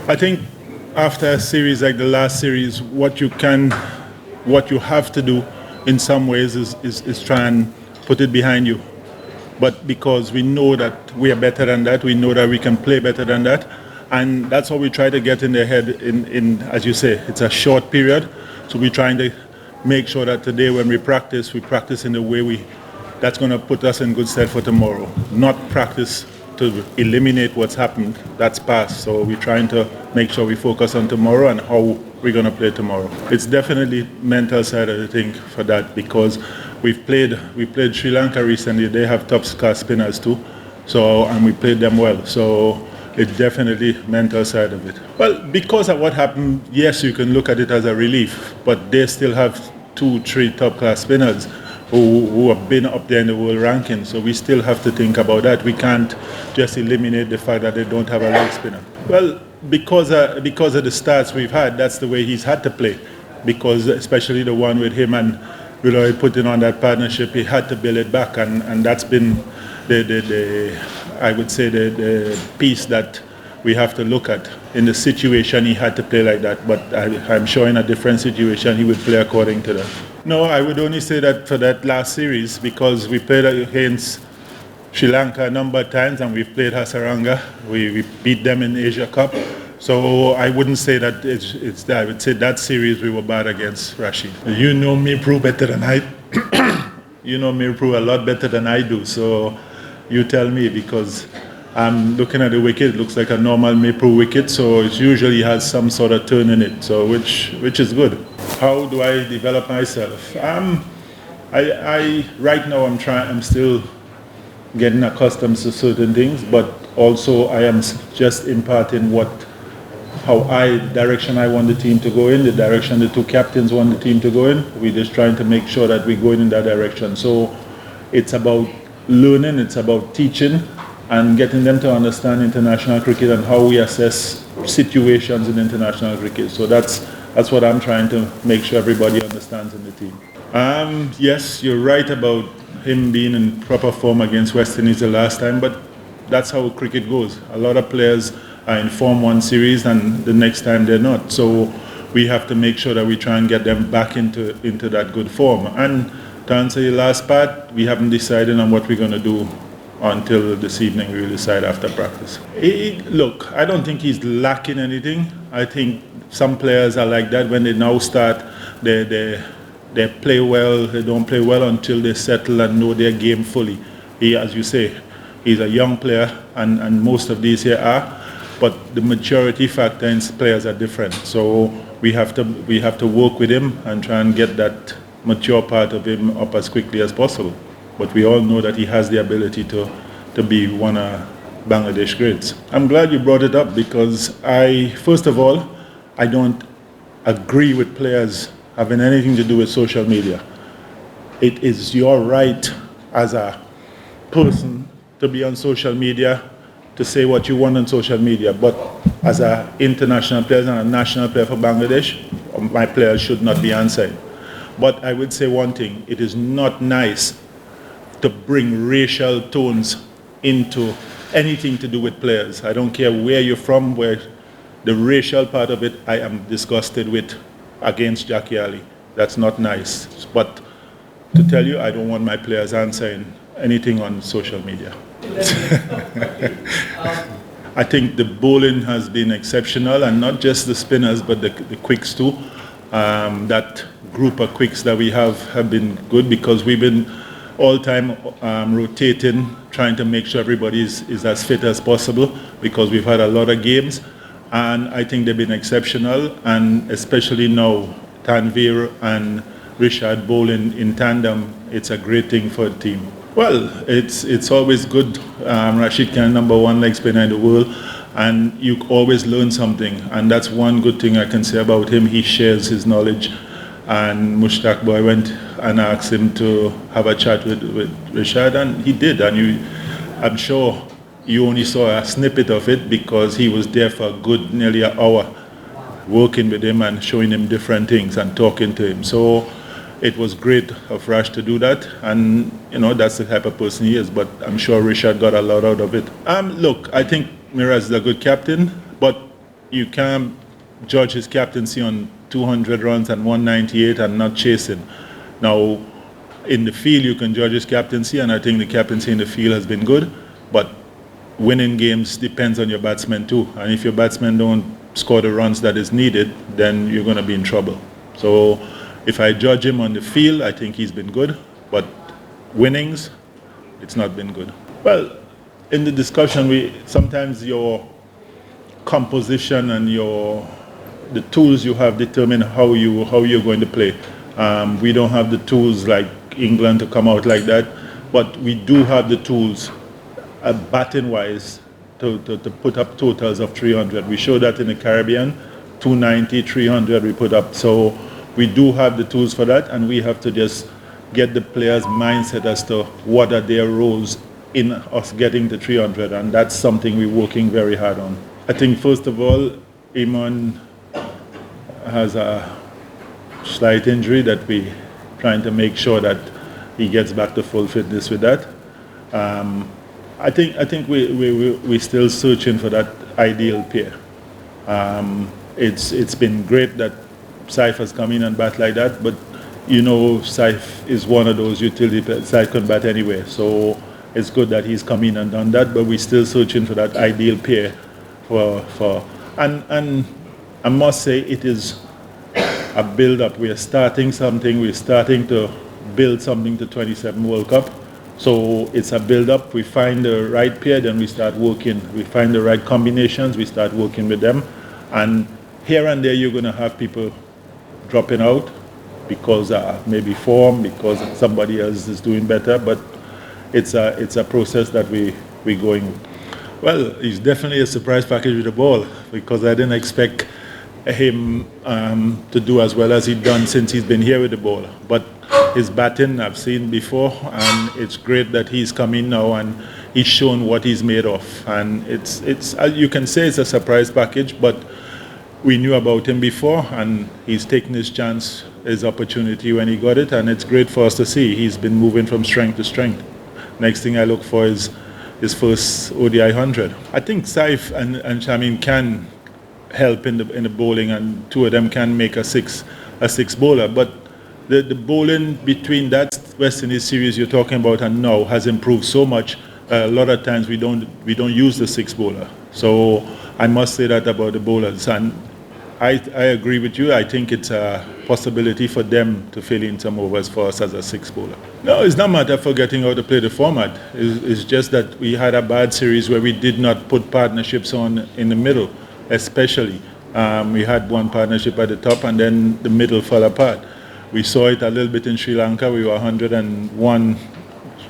I think after a series like the last series, what you have to do in some ways is try and put it behind you. But because we know that we are better than that, we know that we can play better than that, and that's what we try to get in their head in as you say, it's a short period, so we're trying to make sure that today when we practice in the way that's going to put us in good stead for tomorrow. Not practice to eliminate what's happened, that's past. So we're trying to make sure we focus on tomorrow and how we're going to play tomorrow. It's definitely mental side of the thing for that, because we played Sri Lanka recently. They have top class spinners too, and we played them well. So it's definitely mental side of it. Well, because of what happened, yes, you can look at it as a relief, but they still have 2-3 top class spinners who have been up there in the world ranking. So we still have to think about that. We can't just eliminate the fact that they don't have a leg spinner. Well, because of the starts we've had, that's the way he's had to play. Because especially the one with him and putting on that partnership, he had to build it back, and that's been I would say the piece that we have to look at. In the situation, he had to play like that, but I'm sure in a different situation he would play according to that. No, I would only say that for that last series, because we played against Sri Lanka a number of times and we've played Hasaranga. We beat them in the Asia Cup. So I wouldn't say that it's that. I would say that series we were bad against Rashid. You know Mirpru better than I you know Mirpru a lot better than I do. So you tell me, because I'm looking at the wicket, it looks like a normal Mirpru wicket, so it usually has some sort of turn in it, so which is good. How do I develop myself? I right now I'm still getting accustomed to certain things, but also I am just imparting direction I want the team to go in, the direction the two captains want the team to go in. We're just trying to make sure that we're going in that direction. So it's about learning, it's about teaching, and getting them to understand international cricket and how we assess situations in international cricket. So that's what I'm trying to make sure everybody understands in the team. Yes, you're right about him being in proper form against West Indies the last time, but that's how cricket goes. A lot of players are in form one series and the next time they're not. So we have to make sure that we try and get them back into that good form. And to answer your last part, we haven't decided on what we're going to do until this evening. We will decide after practice. Look, I don't think he's lacking anything. I think some players are like that. When they now start, they play well. They don't play well until they settle and know their game fully. As you say, he's a young player, and most of these here are. But the maturity factor in players are different. So we have to work with him and try and get that mature part of him up as quickly as possible. But we all know that he has the ability to be one of Bangladesh greats. I'm glad you brought it up, because first of all, I don't agree with players having anything to do with social media. It is your right as a person to be on social media, to say what you want on social media, but as an international player and a national player for Bangladesh, my players should not be answering. But I would say one thing: it is not nice to bring racial tones into anything to do with players. I don't care where you're from, where the racial part of it I am disgusted with against Jackie Ali. That's not nice. But to tell you, I don't want my players answering anything on social media. I think the bowling has been exceptional, and not just the spinners, but the quicks too. That group of quicks that we have been good, because we've been all time rotating, trying to make sure everybody is as fit as possible, because we've had a lot of games, and I think they've been exceptional, and especially now, Tanvir and Rishad bowling in tandem, it's a great thing for the team. Well, it's always good. Rashid Khan, #1 leg spinner in the world, and you always learn something, and that's one good thing I can say about him. He shares his knowledge, and Mushtaq boy went and asked him to have a chat with Rishad, and he did, and I'm sure you only saw a snippet of it, because he was there for a good nearly an hour working with him and showing him different things and talking to him. So it was great of Rash to do that, and that's the type of person he is, but I'm sure Rishad got a lot out of it. Look, I think Miraz is a good captain, but you can't judge his captaincy on 200 runs and 198 and not chasing. Now, in the field, you can judge his captaincy, and I think the captaincy in the field has been good, but winning games depends on your batsmen too. And if your batsmen don't score the runs that is needed, then you're going to be in trouble. So if I judge him on the field, I think he's been good, but winnings, it's not been good. Well, in the discussion, sometimes your composition and the tools you have determine how you're going to play. We don't have the tools like England to come out like that, but we do have the tools batting wise to put up totals of 300. We showed that in the Caribbean, 290, 300 we put up. So we do have the tools for that, and we have to just get the players' mindset as to what are their roles in us getting to 300, and that's something we're working very hard on. I think first of all, Imran has a slight injury that we're trying to make sure that he gets back to full fitness with that. I think we're still searching for that ideal pair. It's been great that Saif has come in and bat like that, but you know Saif is one of those utility players. Saif can bat anywhere, so it's good that he's come in and done that, but we're still searching for that ideal pair and I must say it is a build-up. We're starting something, we're starting to build something to 27 World Cup. So it's a build-up. We find the right pair, then we start working. We find the right combinations, we start working with them. And here and there you're going to have people dropping out because maybe form, because somebody else is doing better, but it's a process that we're going. Well, he's definitely a surprise package with the ball, because I didn't expect him to do as well as he's done since he's been here with the ball. But his batting I've seen before, and it's great that he's come in now and he's shown what he's made of. And it's you can say it's a surprise package, but we knew about him before, and he's taken his chance, his opportunity when he got it, and it's great for us to see. He's been moving from strength to strength. Next thing I look for is his first ODI 100. I think Saif and Tamim can help in the bowling, and two of them can make a six bowler. But the bowling between that West Indies series you're talking about and now has improved so much. A lot of times we don't use the six bowler. So I must say that about the bowlers, and I agree with you. I think it's a possibility for them to fill in some overs for us as a six bowler. No, it's not a matter of forgetting how to play the format. It's just that we had a bad series where we did not put partnerships on in the middle, especially. We had one partnership at the top, and then the middle fell apart. We saw it a little bit in Sri Lanka. We were 101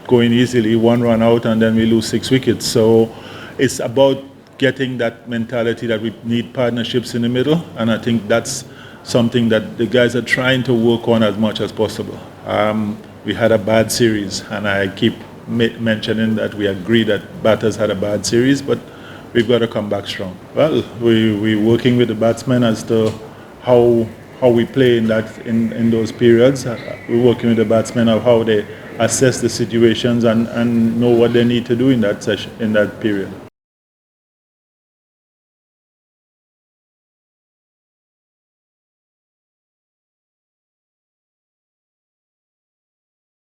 going easily, one run out, and then we lose 6 wickets. So it's about getting that mentality that we need partnerships in the middle, and I think that's something that the guys are trying to work on as much as possible. We had a bad series, and I keep mentioning that we agree that batters had a bad series, but we've got to come back strong. Well, we're working with the batsmen as to how we play in those periods. We're working with the batsmen of how they assess the situations and know what they need to do in that period.